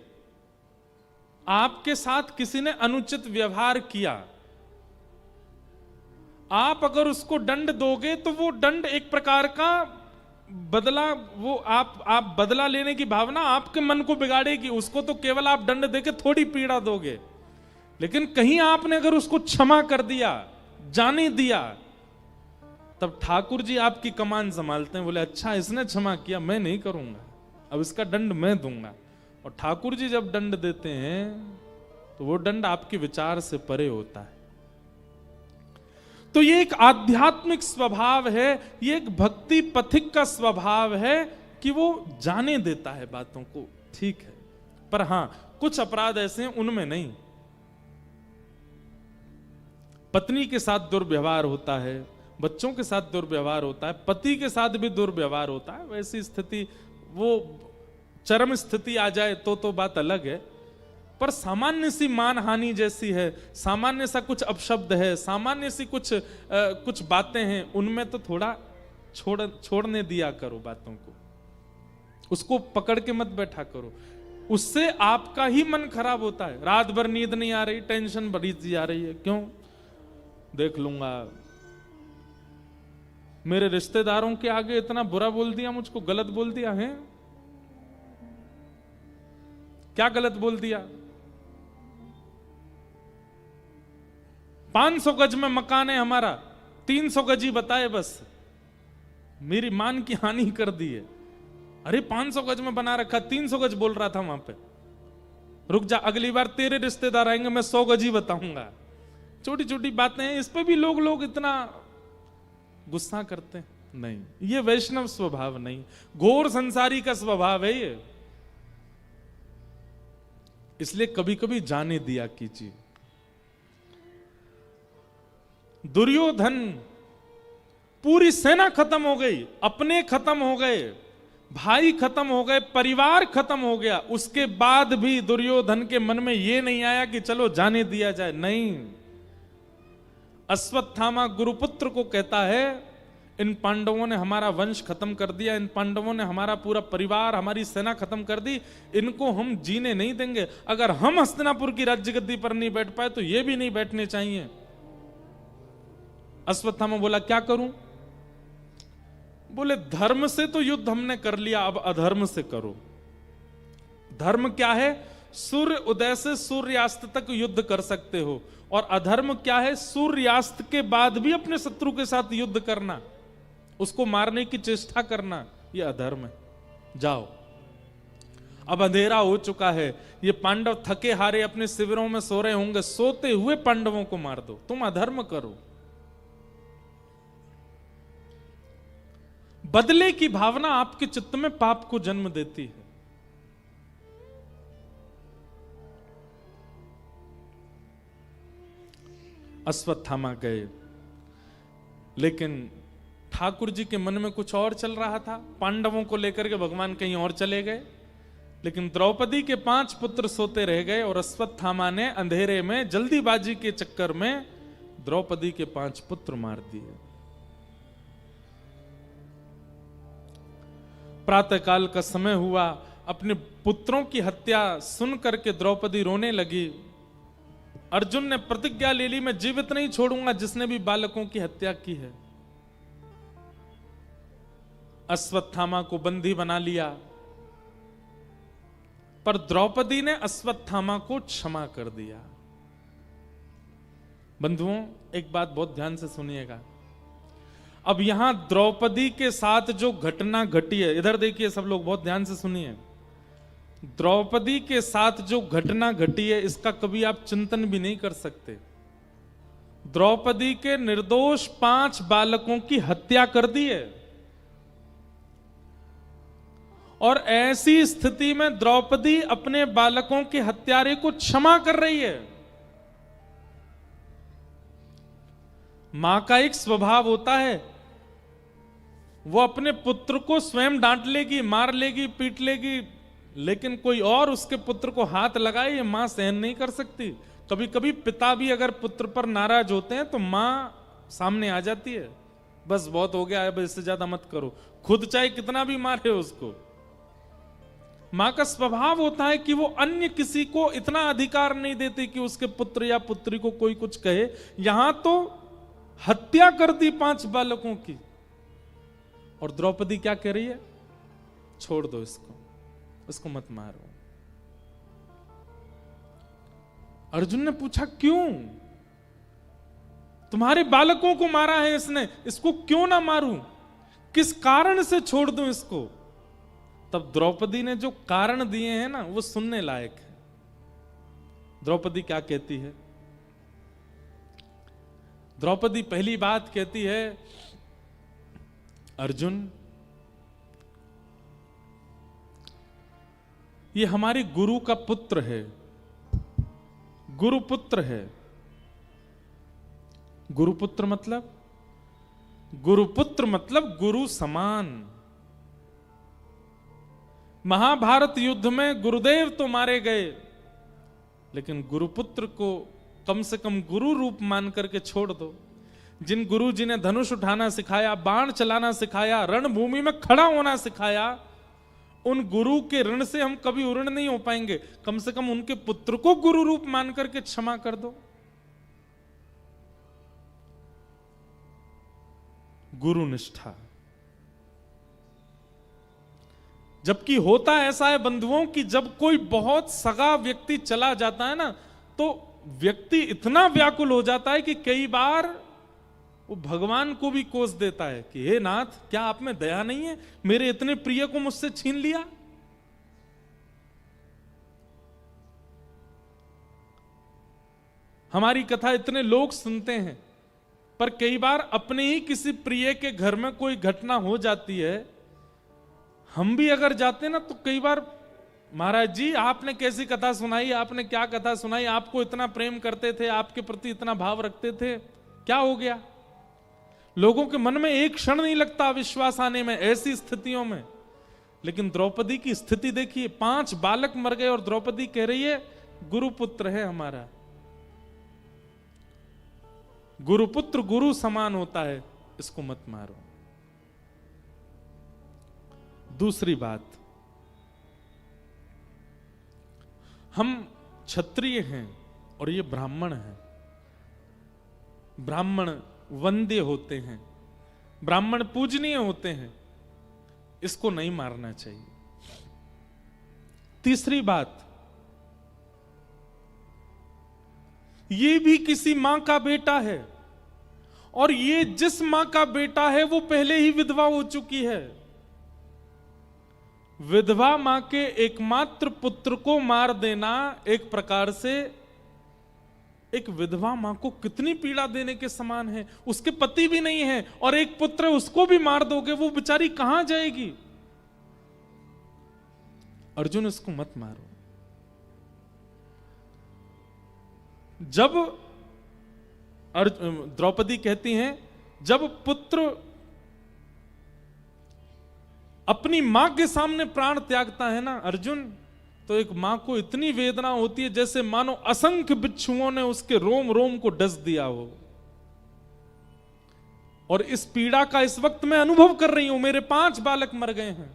आपके साथ किसी ने अनुचित व्यवहार किया, आप अगर उसको दंड दोगे तो वो दंड एक प्रकार का बदला, वो आप बदला लेने की भावना आपके मन को बिगाड़ेगी। उसको तो केवल आप दंड देके थोड़ी पीड़ा दोगे, लेकिन कहीं आपने अगर उसको क्षमा कर दिया, जाने दिया, तब ठाकुर जी आपकी कमान संभालते हैं। बोले अच्छा इसने क्षमा किया, मैं नहीं करूंगा, अब इसका दंड मैं दूंगा। और ठाकुर जी जब दंड देते हैं तो वो दंड आपके विचार से परे होता है। तो ये एक आध्यात्मिक स्वभाव है, ये एक भक्ति पथिक का स्वभाव है कि वो जाने देता है बातों को, ठीक है। पर हां, कुछ अपराध ऐसे हैं उनमें नहीं। पत्नी के साथ दुर्व्यवहार होता है, बच्चों के साथ दुर्व्यवहार होता है, पति के साथ भी दुर्व्यवहार होता है। वैसी स्थिति, वो चरम स्थिति आ जाए तो बात अलग है। पर सामान्य सी मान हानि जैसी है, सामान्य सा कुछ अपशब्द है, सामान्य सी कुछ बातें हैं, उनमें तो थोड़ा छोड़ने दिया करो बातों को। उसको पकड़ के मत बैठा करो, उससे आपका ही मन खराब होता है। रात भर नींद नहीं आ रही, टेंशन बढ़ी जा रही है, क्यों? देख लूंगा, मेरे रिश्तेदारों के आगे इतना बुरा बोल दिया, मुझको गलत बोल दिया है। क्या गलत बोल दिया? 500 गज में मकान है हमारा, 300 गज ही बताए, बस मेरी मान की हानि कर दी है। अरे 500 गज में बना रखा, 300 गज बोल रहा था वहां पे। रुक जा, अगली बार तेरे रिश्तेदार आएंगे, मैं 100 गज ही बताऊंगा। छोटी छोटी बातें हैं, इस पे भी लोग इतना गुस्सा करते हैं। नहीं, ये वैष्णव स्वभाव नहीं, घोर संसारी का स्वभाव है ये। इसलिए कभी कभी जाने दिया कीजिए। दुर्योधन, पूरी सेना खत्म हो गई, अपने खत्म हो गए, भाई खत्म हो गए, परिवार खत्म हो गया, उसके बाद भी दुर्योधन के मन में यह नहीं आया कि चलो जाने दिया जाए। नहीं, अश्वत्थामा गुरुपुत्र को कहता है, इन पांडवों ने हमारा वंश खत्म कर दिया, इन पांडवों ने हमारा पूरा परिवार, हमारी सेना खत्म कर दी, इनको हम जीने नहीं देंगे। अगर हम हस्तिनापुर की राज्य गद्दी पर नहीं बैठ पाए तो ये भी नहीं बैठने चाहिए। अश्वत्थामा बोला, क्या करूं? बोले, धर्म से तो युद्ध हमने कर लिया, अब अधर्म से करो। धर्म क्या है? सूर्य उदय से सूर्यास्त तक युद्ध कर सकते हो। और अधर्म क्या है? सूर्यास्त के बाद भी अपने शत्रु के साथ युद्ध करना, उसको मारने की चेष्टा करना, यह अधर्म है। जाओ, अब अंधेरा हो चुका है, ये पांडव थके हारे अपने शिविरों में सो रहे होंगे, सोते हुए पांडवों को मार दो, तुम अधर्म करो। बदले की भावना आपके चित्त में पाप को जन्म देती है। अश्वत्थामा गए, लेकिन ठाकुर जी के मन में कुछ और चल रहा था। पांडवों को लेकर के भगवान कहीं और चले गए, लेकिन द्रौपदी के 5 पुत्र सोते रह गए और अश्वत्थामा ने अंधेरे में जल्दीबाजी के चक्कर में द्रौपदी के 5 पुत्र मार दिए। प्रातःकाल का समय हुआ, अपने पुत्रों की हत्या सुन करके द्रौपदी रोने लगी। अर्जुन ने प्रतिज्ञा ले ली, मैं जीवित नहीं छोड़ूंगा जिसने भी बालकों की हत्या की है। अश्वत्थामा को बंदी बना लिया, पर द्रौपदी ने अश्वत्थामा को क्षमा कर दिया। बंधुओं, एक बात बहुत ध्यान से सुनिएगा। अब यहां द्रौपदी के साथ जो घटना घटी है, इधर देखिए सब लोग, बहुत ध्यान से सुनिए। द्रौपदी के साथ जो घटना घटी है, इसका कभी आप चिंतन भी नहीं कर सकते। द्रौपदी के निर्दोष 5 बालकों की हत्या कर दी है, और ऐसी स्थिति में द्रौपदी अपने बालकों के हत्यारे को क्षमा कर रही है। मां का एक स्वभाव होता है, वो अपने पुत्र को स्वयं डांट लेगी, मार लेगी, पीट लेगी, लेकिन कोई और उसके पुत्र को हाथ लगाए, ये मां सहन नहीं कर सकती। कभी कभी पिता भी अगर पुत्र पर नाराज होते हैं तो मां सामने आ जाती है, बस बहुत हो गया, अब इससे ज्यादा मत करो, खुद चाहे कितना भी मारे उसको। मां का स्वभाव होता है कि वो अन्य किसी को इतना अधिकार नहीं देती कि उसके पुत्र या पुत्री को कोई कुछ कहे। यहां तो हत्या कर दी 5 बालकों की, और द्रौपदी क्या कह रही है? छोड़ दो इसको, इसको मत मारो। अर्जुन ने पूछा, क्यों? तुम्हारे बालकों को मारा है इसने, इसको क्यों ना मारूं? किस कारण से छोड़ दूं इसको? तब द्रौपदी ने जो कारण दिए हैं ना, वो सुनने लायक है। द्रौपदी क्या कहती है? द्रौपदी पहली बात कहती है, अर्जुन, ये हमारे गुरु का पुत्र है, गुरुपुत्र है। गुरुपुत्र मतलब? गुरुपुत्र मतलब गुरु समान। महाभारत युद्ध में गुरुदेव तो मारे गए, लेकिन गुरुपुत्र को कम से कम गुरु रूप मान करके छोड़ दो। जिन गुरु जी ने धनुष उठाना सिखाया, बाण चलाना सिखाया, रणभूमि में खड़ा होना सिखाया, उन गुरु के ऋण से हम कभी उऋण नहीं हो पाएंगे, कम से कम उनके पुत्र को गुरु रूप मान करके क्षमा कर दो। गुरु निष्ठा। जबकि होता ऐसा है बंधुओं कि जब कोई बहुत सगा व्यक्ति चला जाता है ना, तो व्यक्ति इतना व्याकुल हो जाता है कि कई बार वो भगवान को भी कोस देता है कि हे नाथ, क्या आप में दया नहीं है, मेरे इतने प्रिय को मुझसे छीन लिया। हमारी कथा इतने लोग सुनते हैं, पर कई बार अपने ही किसी प्रिय के घर में कोई घटना हो जाती है, हम भी अगर जाते ना तो कई बार, महाराज जी आपने कैसी कथा सुनाई, आपने क्या कथा सुनाई, आपको इतना प्रेम करते थे, आपके प्रति इतना भाव रखते थे, क्या हो गया। लोगों के मन में एक क्षण नहीं लगता विश्वास आने में ऐसी स्थितियों में। लेकिन द्रौपदी की स्थिति देखिए, 5 बालक मर गए और द्रौपदी कह रही है गुरुपुत्र है हमारा। गुरुपुत्र गुरु समान होता है, इसको मत मारो। दूसरी बात, हम क्षत्रिय हैं और ये ब्राह्मण हैं। ब्राह्मण वंद्य होते हैं, ब्राह्मण पूजनीय होते हैं, इसको नहीं मारना चाहिए। तीसरी बात, ये भी किसी मां का बेटा है, और ये जिस मां का बेटा है वो पहले ही विधवा हो चुकी है। विधवा मां के एकमात्र पुत्र को मार देना एक प्रकार से एक विधवा मां को कितनी पीड़ा देने के समान है। उसके पति भी नहीं है और एक पुत्र है, उसको भी मार दोगे, वो बेचारी कहां जाएगी। अर्जुन, इसको मत मारो। जब द्रौपदी कहती हैं, जब पुत्र अपनी मां के सामने प्राण त्यागता है ना अर्जुन, तो एक मां को इतनी वेदना होती है जैसे मानो असंख्य बिच्छुओं ने उसके रोम रोम को डस दिया हो। और इस पीड़ा का इस वक्त मैं अनुभव कर रही हूं। मेरे 5 बालक मर गए हैं।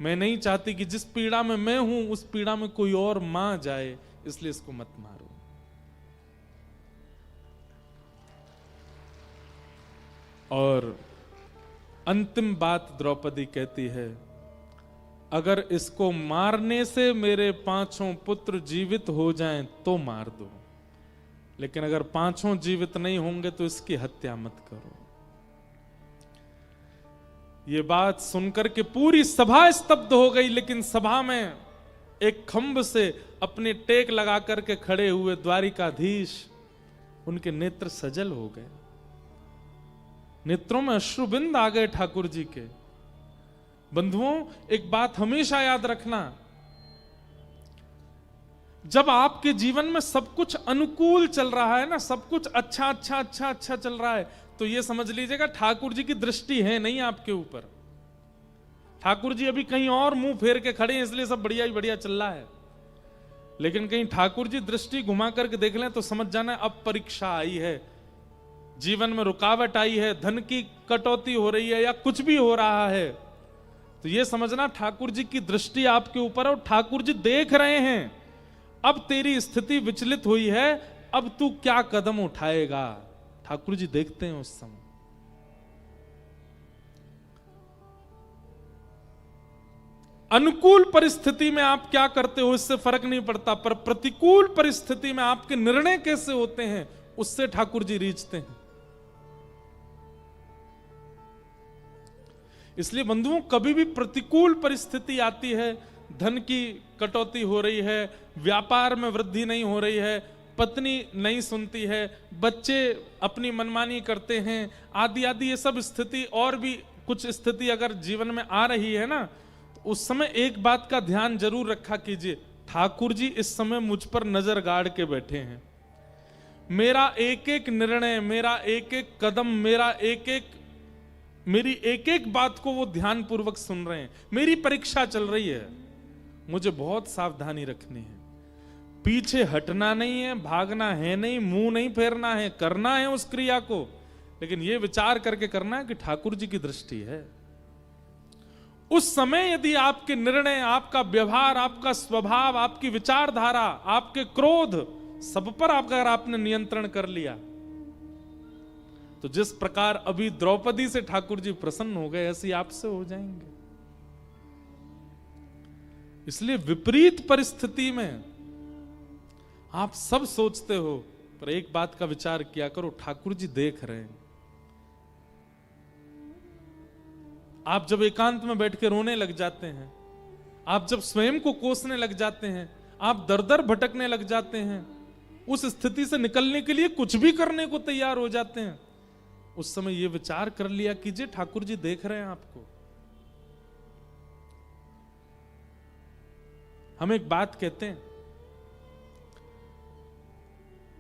मैं नहीं चाहती कि जिस पीड़ा में मैं हूं उस पीड़ा में कोई और मां जाए, इसलिए इसको मत मारो। और अंतिम बात द्रौपदी कहती है, अगर इसको मारने से मेरे 5 पुत्र जीवित हो जाएं तो मार दो, लेकिन अगर 5 जीवित नहीं होंगे तो इसकी हत्या मत करो। ये बात सुनकर के पूरी सभा स्तब्ध हो गई, लेकिन सभा में एक खंभ से अपने टेक लगा करके खड़े हुए द्वारिकाधीश, उनके नेत्र सजल हो गए, नेत्रों में अश्रुबिंद आ गए ठाकुर जी के। बंधुओं, एक बात हमेशा याद रखना, जब आपके जीवन में सब कुछ अनुकूल चल रहा है ना, सब कुछ अच्छा अच्छा अच्छा अच्छा चल रहा है, तो यह समझ लीजिएगा ठाकुर जी की दृष्टि है नहीं आपके ऊपर। ठाकुर जी अभी कहीं और मुंह फेर के खड़े हैं, इसलिए सब बढ़िया ही बढ़िया चल रहा है। लेकिन कहीं ठाकुर जी दृष्टि घुमा करके देख लें तो समझ जाना अब परीक्षा आई है, जीवन में रुकावट आई है, धन की कटौती हो रही है या कुछ भी हो रहा है, तो यह समझना ठाकुर जी की दृष्टि आपके ऊपर है और ठाकुर जी देख रहे हैं अब तेरी स्थिति विचलित हुई है, अब तू क्या कदम उठाएगा। ठाकुर जी देखते हैं उस समय। अनुकूल परिस्थिति में आप क्या करते हो इससे फर्क नहीं पड़ता, पर प्रतिकूल परिस्थिति में आपके निर्णय कैसे होते हैं उससे ठाकुर जी रीझते हैं। इसलिए बंधुओं, कभी भी प्रतिकूल परिस्थिति आती है, धन की कटौती हो रही है, व्यापार में वृद्धि नहीं हो रही है, पत्नी नहीं सुनती है, बच्चे अपनी मनमानी करते हैं, आदि आदि, ये सब स्थिति और भी कुछ स्थिति अगर जीवन में आ रही है ना, तो उस समय एक बात का ध्यान जरूर रखा कीजिए, ठाकुर जी इस समय मुझ पर नजर गाड़ के बैठे हैं। मेरा एक एक निर्णय, मेरा एक एक कदम, मेरी एक एक बात को वो ध्यान पूर्वक सुन रहे हैं। मेरी परीक्षा चल रही है, मुझे बहुत सावधानी रखनी है, पीछे हटना नहीं है, भागना है नहीं, मुंह नहीं फेरना है, करना है उस क्रिया को, लेकिन ये विचार करके करना है कि ठाकुर जी की दृष्टि है। उस समय यदि आपके निर्णय, आपका व्यवहार, आपका स्वभाव, आपकी विचारधारा, आपके क्रोध सब पर अगर आपने नियंत्रण कर लिया, तो जिस प्रकार अभी द्रौपदी से ठाकुर जी प्रसन्न हो गए, ऐसे आपसे हो जाएंगे। इसलिए विपरीत परिस्थिति में आप सब सोचते हो, पर एक बात का विचार किया करो, ठाकुर जी देख रहे हैं। आप जब एकांत में बैठ के रोने लग जाते हैं, आप जब स्वयं को कोसने लग जाते हैं, आप दर दर भटकने लग जाते हैं, उस स्थिति से निकलने के लिए कुछ भी करने को तैयार हो जाते हैं, उस समय यह विचार कर लिया कीजिए ठाकुर जी देख रहे हैं आपको। हम एक बात कहते हैं,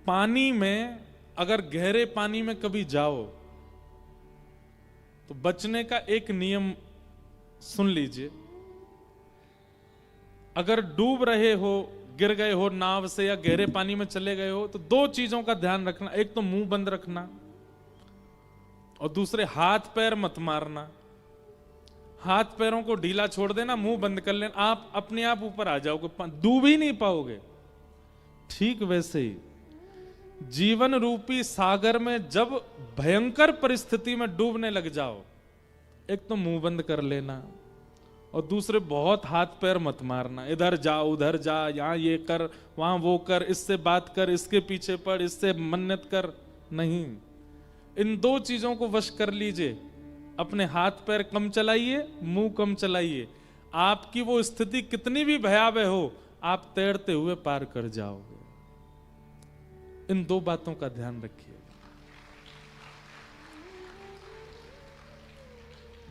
पानी में अगर गहरे पानी में कभी जाओ तो बचने का एक नियम सुन लीजिए। अगर डूब रहे हो, गिर गए हो नाव से या गहरे पानी में चले गए हो, तो दो चीजों का ध्यान रखना। एक तो मुंह बंद रखना और दूसरे हाथ पैर मत मारना। हाथ पैरों को ढीला छोड़ देना, मुंह बंद कर लेना, आप अपने आप ऊपर आ जाओगे, डूब ही नहीं पाओगे। ठीक वैसे ही जीवन रूपी सागर में जब भयंकर परिस्थिति में डूबने लग जाओ, एक तो मुंह बंद कर लेना और दूसरे बहुत हाथ पैर मत मारना। इधर जा उधर जा, यहां ये कर वहां वो कर, इससे बात कर, इसके पीछे पड़, इससे मन्नत कर, नहीं। इन दो चीजों को वश कर लीजिए। अपने हाथ पैर कम चलाइए, मुंह कम चलाइए। आपकी वो स्थिति कितनी भी भयावह हो, आप तैरते हुए पार कर जाओगे। इन दो बातों का ध्यान रखिए।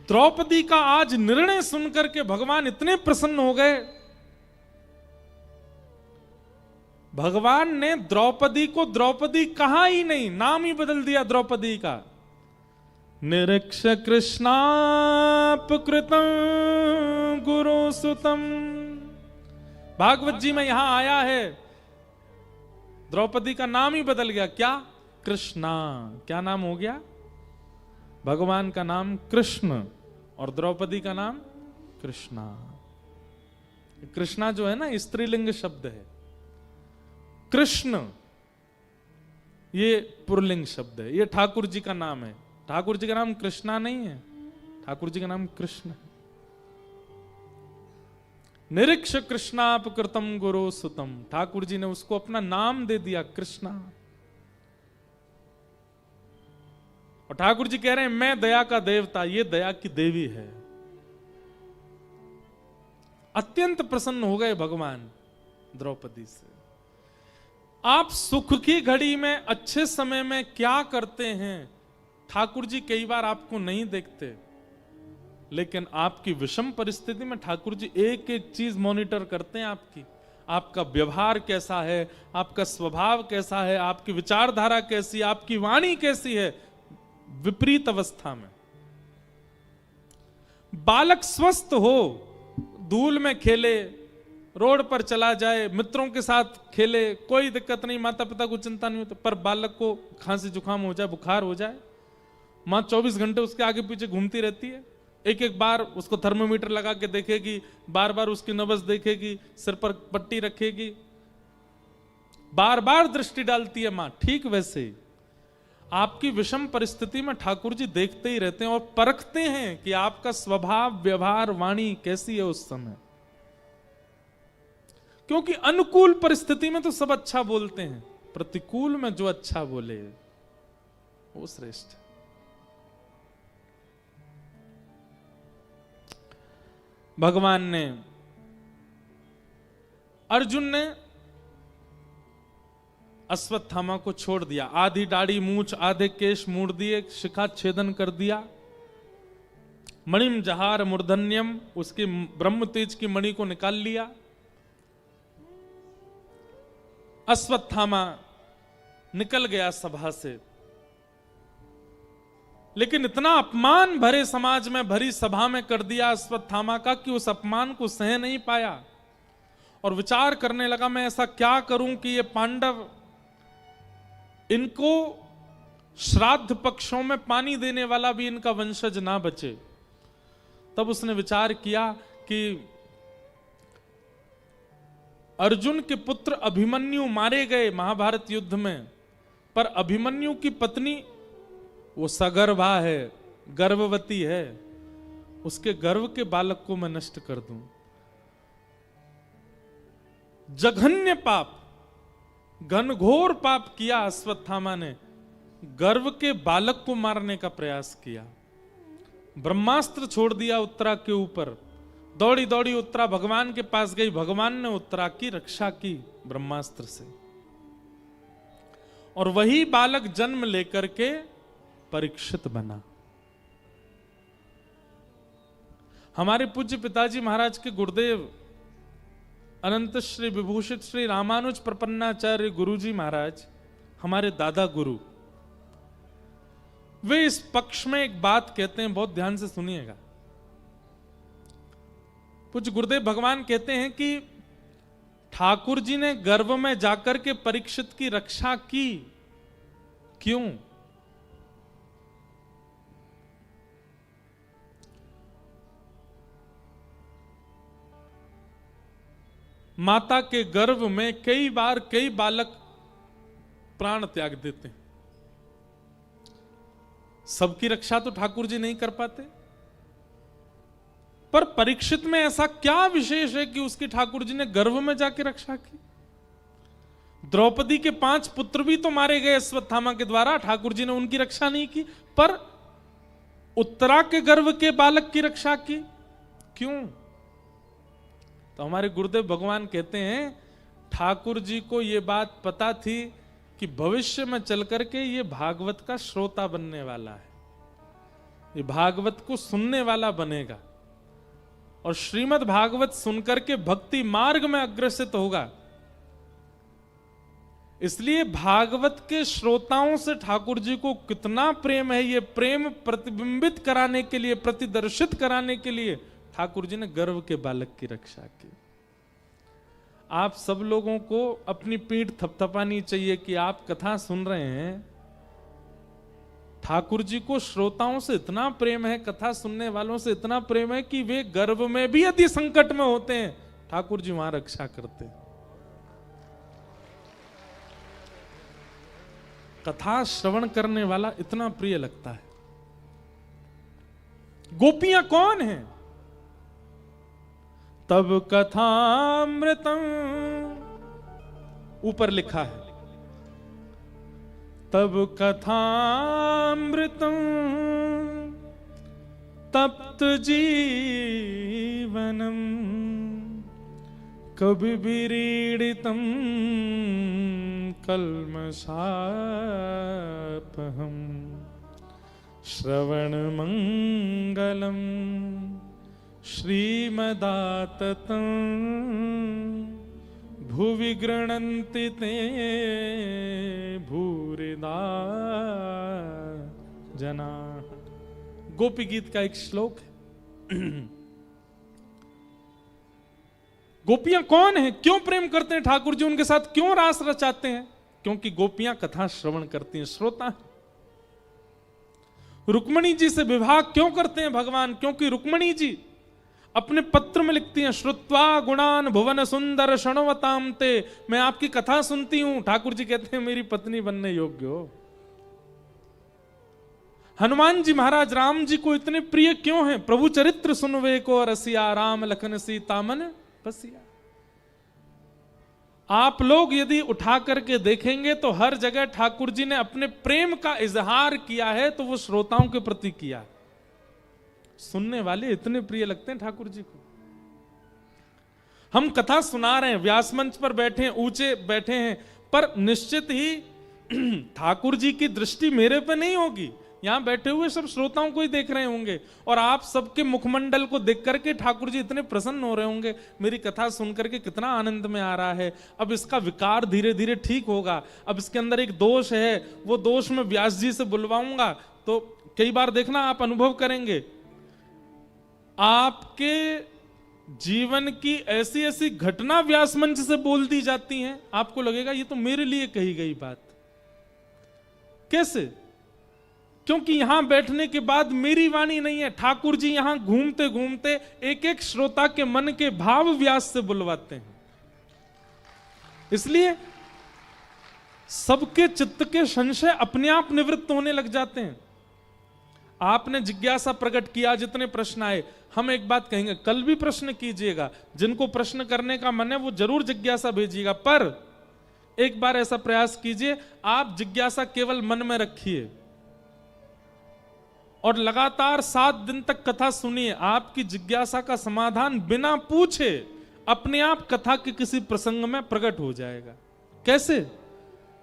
द्रौपदी का आज निर्णय सुनकर के भगवान इतने प्रसन्न हो गए। भगवान ने द्रौपदी को द्रौपदी कहा ही नहीं, नाम ही बदल दिया द्रौपदी का। निरीक्ष कृष्णापकृतं गुरु सुतम। भागवत जी में यहां आया है, द्रौपदी का नाम ही बदल गया। क्या? कृष्णा। क्या नाम हो गया? भगवान का नाम कृष्ण और द्रौपदी का नाम कृष्णा। कृष्णा जो है ना, स्त्रीलिंग शब्द है। कृष्ण ये पुल्लिंग शब्द है। ये ठाकुर जी का नाम है। ठाकुर जी का नाम कृष्णा नहीं है, ठाकुर जी का नाम कृष्ण है। निरीक्ष कृष्णापकृतम गुरु सुतम। ठाकुर जी ने उसको अपना नाम दे दिया, कृष्णा। और ठाकुर जी कह रहे हैं मैं दया का देवता, ये दया की देवी है। अत्यंत प्रसन्न हो गए भगवान द्रौपदी से। आप सुख की घड़ी में, अच्छे समय में क्या करते हैं, ठाकुर जी कई बार आपको नहीं देखते, लेकिन आपकी विषम परिस्थिति में ठाकुर जी एक एक चीज मॉनिटर करते हैं आपकी। आपका व्यवहार कैसा है, आपका स्वभाव कैसा है, आपकी विचारधारा कैसी, आपकी वाणी कैसी है। विपरीत अवस्था में बालक स्वस्थ हो, धूल में खेले, रोड पर चला जाए, मित्रों के साथ खेले, कोई दिक्कत नहीं, माता पिता को चिंता नहीं होती। पर बालक को खांसी जुकाम हो जाए, बुखार हो जाए, मां 24 घंटे उसके आगे पीछे घूमती रहती है। एक एक बार उसको थर्मोमीटर लगा के देखेगी, बार बार उसकी नब्ज देखेगी, सिर पर पट्टी रखेगी, बार बार दृष्टि डालती है मां। ठीक वैसे ही आपकी विषम परिस्थिति में ठाकुर जी देखते ही रहते हैं और परखते हैं कि आपका स्वभाव, व्यवहार, वाणी कैसी है उस समय। क्योंकि अनुकूल परिस्थिति में तो सब अच्छा बोलते हैं, प्रतिकूल में जो अच्छा बोले वो श्रेष्ठ। भगवान ने, अर्जुन ने अश्वत्थामा को छोड़ दिया। आधी दाढ़ी मूछ, आधे केश मूड़ दिए, शिखा छेदन कर दिया। मणिम जहार मूर्धन्यम, उसकी ब्रह्म तेज की मणि को निकाल लिया। अश्वत्थामा निकल गया सभा से। लेकिन इतना अपमान भरे समाज में, भरी सभा में कर दिया अश्वत्थामा का कि उस अपमान को सह नहीं पाया और विचार करने लगा मैं ऐसा क्या करूं कि ये पांडव, इनको श्राद्ध पक्षों में पानी देने वाला भी इनका वंशज ना बचे। तब उसने विचार किया कि अर्जुन के पुत्र अभिमन्यु मारे गए महाभारत युद्ध में, पर अभिमन्यु की पत्नी वो सगर्भा है, गर्भवती है, उसके गर्भ के बालक को मैं नष्ट कर दूं। जघन्य पाप, घनघोर पाप किया अश्वत्थामा ने, गर्भ के बालक को मारने का प्रयास किया। ब्रह्मास्त्र छोड़ दिया उत्तरा के ऊपर, दौड़ी दौड़ी उत्तरा भगवान के पास गई, भगवान ने उत्तरा की रक्षा की ब्रह्मास्त्र से, और वही बालक जन्म लेकर के परीक्षित बना। हमारे पूज्य पिताजी महाराज के गुरुदेव अनंत श्री विभूषित श्री रामानुज प्रपन्नाचार्य गुरुजी महाराज, हमारे दादा गुरु, वे इस पक्ष में एक बात कहते हैं, बहुत ध्यान से सुनिएगा। पूज्य गुरुदेव भगवान कहते हैं कि ठाकुर जी ने गर्भ में जाकर के परीक्षित की रक्षा की, क्यों? माता के गर्भ में कई बार कई बालक प्राण त्याग देते हैं। सबकी रक्षा तो ठाकुर जी नहीं कर पाते, पर परीक्षित में ऐसा क्या विशेष है कि उसकी ठाकुर जी ने गर्भ में जाके रक्षा की? द्रौपदी के 5 पुत्र भी तो मारे गए अश्वत्थामा के द्वारा, ठाकुर जी ने उनकी रक्षा नहीं की, पर उत्तरा के गर्भ के बालक की रक्षा की, क्यों? तो हमारे गुरुदेव भगवान कहते हैं ठाकुर जी को यह बात पता थी कि भविष्य में चल करके ये भागवत का श्रोता बनने वाला है, ये भागवत को सुनने वाला बनेगा और श्रीमद् भागवत सुनकर के भक्ति मार्ग में अग्रसित होगा। इसलिए भागवत के श्रोताओं से ठाकुर जी को कितना प्रेम है, ये प्रेम प्रतिबिंबित कराने के लिए, प्रतिदर्शित कराने के लिए ठाकुर जी ने गर्भ के बालक की रक्षा की। आप सब लोगों को अपनी पीठ थपथपानी चाहिए कि आप कथा सुन रहे हैं, ठाकुर जी को श्रोताओं से इतना प्रेम है, कथा सुनने वालों से इतना प्रेम है कि वे गर्भ में भी यदि संकट में होते हैं ठाकुर जी वहां रक्षा करते हैं। कथा श्रवण करने वाला इतना प्रिय लगता है। गोपियां कौन हैं? तब कथामृतम, ऊपर लिखा है तब कथामृतम तप्त जीवनम कभी विरीडितम कल्मषापहम श्रवण मंगलम श्रीमदाततं भुवि गृह्णन्ति ते भूरिदा जना। गोपी गीत का एक श्लोक है। गोपियां कौन हैं? क्यों प्रेम करते हैं ठाकुर जी? उनके साथ क्यों रास रचाते हैं? क्योंकि गोपियां कथा श्रवण करती हैं, श्रोता हैं। रुक्मणी जी से विवाह क्यों करते हैं भगवान? क्योंकि रुक्मणी जी अपने पत्र में लिखती हैं, श्रुत्वा गुणान भुवन सुंदर शृण्वताम ते, मैं आपकी कथा सुनती हूं। ठाकुर जी कहते हैं मेरी पत्नी बनने योग्य हो। हनुमान जी महाराज राम जी को इतने प्रिय क्यों हैं? प्रभु चरित्र सुनवे को रसिया, राम लखन सीता मन बसिया। आप लोग यदि उठा करके देखेंगे तो हर जगह ठाकुर जी ने अपने प्रेम का इजहार किया है, तो वो श्रोताओं के प्रति किया। सुनने वाले इतने प्रिय लगते हैं ठाकुर जी को। हम कथा सुना रहे हैं, व्यास मंच पर बैठे हैं, ऊंचे बैठे हैं, पर निश्चित ही ठाकुर जी की दृष्टि मेरे पे नहीं होगी। यहां बैठे हुए सब श्रोताओं को ही देख रहे होंगे और आप सबके मुखमंडल को देख करके ठाकुर जी इतने प्रसन्न हो रहे होंगे, मेरी कथा सुन करके कितना आनंद में आ रहा है। अब इसका विकार धीरे धीरे ठीक होगा। अब इसके अंदर एक दोष है, वो दोष मैं व्यास जी से बुलवाऊंगा। तो कई बार देखना आप अनुभव करेंगे, आपके जीवन की ऐसी ऐसी घटना व्यास मंच से बोल दी जाती हैं, आपको लगेगा ये तो मेरे लिए कही गई बात। कैसे? क्योंकि यहां बैठने के बाद मेरी वाणी नहीं है, ठाकुर जी यहां घूमते घूमते एक एक श्रोता के मन के भाव व्यास से बुलवाते हैं। इसलिए सबके चित्त के संशय अपने आप निवृत्त होने लग जाते हैं। आपने जिज्ञासा प्रकट किया, जितने प्रश्न आए, हम एक बात कहेंगे, कल भी प्रश्न कीजिएगा, जिनको प्रश्न करने का मन है वो जरूर जिज्ञासा भेजिएगा, पर एक बार ऐसा प्रयास कीजिए, आप जिज्ञासा केवल मन में रखिए और लगातार 7 दिन तक कथा सुनिए। आपकी जिज्ञासा का समाधान बिना पूछे अपने आप कथा के किसी प्रसंग में प्रकट हो जाएगा। कैसे?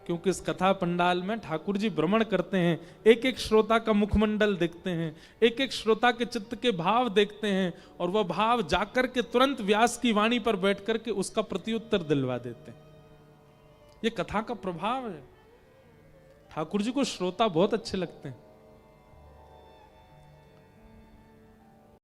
क्योंकि इस कथा पंडाल में ठाकुर जी भ्रमण करते हैं, एक एक श्रोता का मुखमंडल देखते हैं, एक एक श्रोता के चित्त के भाव देखते हैं, और वह भाव जाकर के तुरंत व्यास की वाणी पर बैठ करके उसका प्रत्युत्तर दिलवा देते हैं। ये कथा का प्रभाव है। ठाकुर जी को श्रोता बहुत अच्छे लगते हैं।